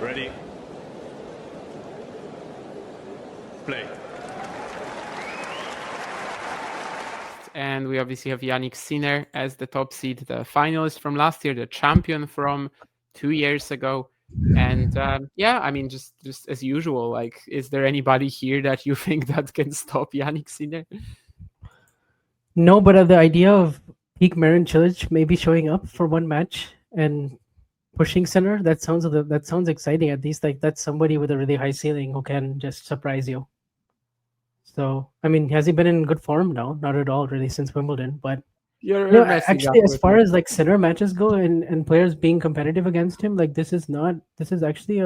Ready. Play. And we obviously have Jannik Sinner as the top seed, the finalist from last year, the champion from 2 years ago. And yeah, I mean, just as usual, like, is there anybody here that you think that can stop Jannik Sinner? No, but the idea of peak Marin Cilic maybe showing up for one match and pushing Sinner, that sounds exciting. At least like that's somebody with a really high ceiling who can just surprise you. So I mean, has he been in good form? No, not at all really since Wimbledon. But You're messing up actually, as with far me. as like Sinner matches go and players being competitive against him, like this is actually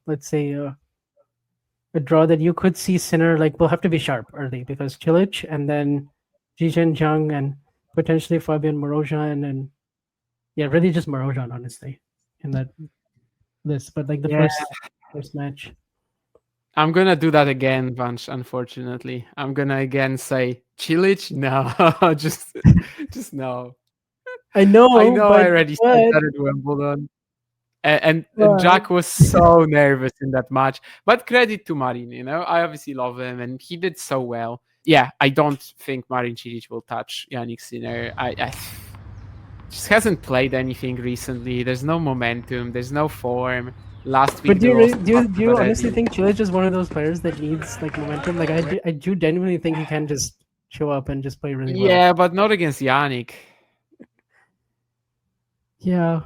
let's say a draw that you could see Sinner like will have to be sharp early because Cilic and then Zhizhen Zhang and potentially Fabian Morozhan and yeah, really just Morozhan honestly in that list. But like the Yeah. first match. I'm gonna do that again, Vanch, unfortunately. I'm gonna again say Cilic? No, just no. I I know, know I already said that at Wimbledon. And but Jack was so nervous in that match. But credit to Marin, I obviously love him and he did so well. Yeah, I don't think Marin Cilic will touch Jannik Sinner. I just hasn't played anything recently. There's no momentum. There's no form. Last week But do they you lost really, to do you honestly already. think Cilic is one of those players that needs like momentum? Like I do genuinely think he can just show up and just play really well. Yeah, but not against Jannik. Yeah.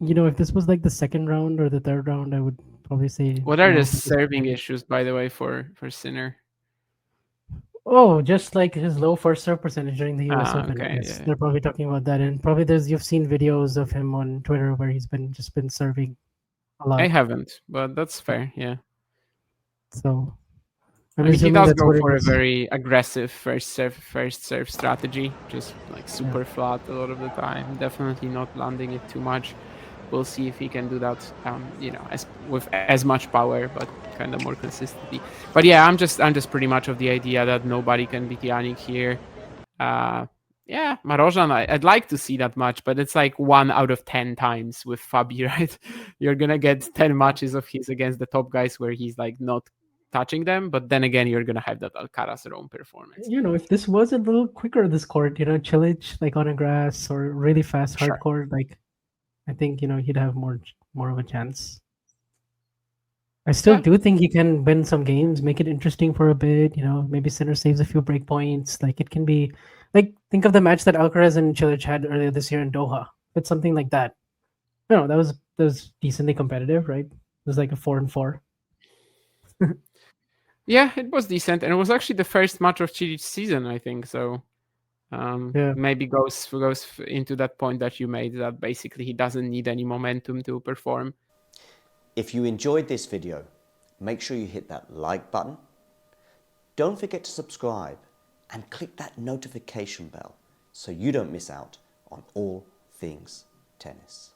If this was like the second round or the third round, I would probably say What are the no. Because serving issues, by the way, for Sinner? oh, just like his low first serve percentage during the U.S. Ah, Open, I okay, guess yeah. they're probably talking about that, and probably you've seen videos of him on Twitter where he's been serving a I lot. haven't, but that's fair, yeah. So I'm I mean, he assuming does that's go what it for a is. very aggressive first serve strategy, just like super flat a lot of the time. Definitely not landing it too much. We'll see if he can do that, with as much power, but kind of more consistently. But yeah, I'm just pretty much of the idea that nobody can beat Yannick here. Yeah, Marozhan, I'd like to see that much, but it's like 1 out of 10 times with Fabi, right? You're gonna get 10 matches of his against the top guys where he's like not touching them, but then again, you're gonna have that Alcaraz Rome performance. If this was a little quicker, this court, Cilic like on a grass or really fast hard Sure. court, like I think he'd have more of a chance. I still Yeah. do think he can win some games, make it interesting for a bit. Maybe Sinner saves a few break points. Like it can be, like think of the match that Alcaraz and Cilic had earlier this year in Doha. It's something like that. No, that was decently competitive, right? It was like a 4-4. Yeah, it was decent, and it was actually the first match of Chilic's season, I think. So Yeah. maybe goes into that point that you made, that basically he doesn't need any momentum to perform. If you enjoyed this video, make sure you hit that like button. Don't forget to subscribe and click that notification bell so you don't miss out on all things tennis.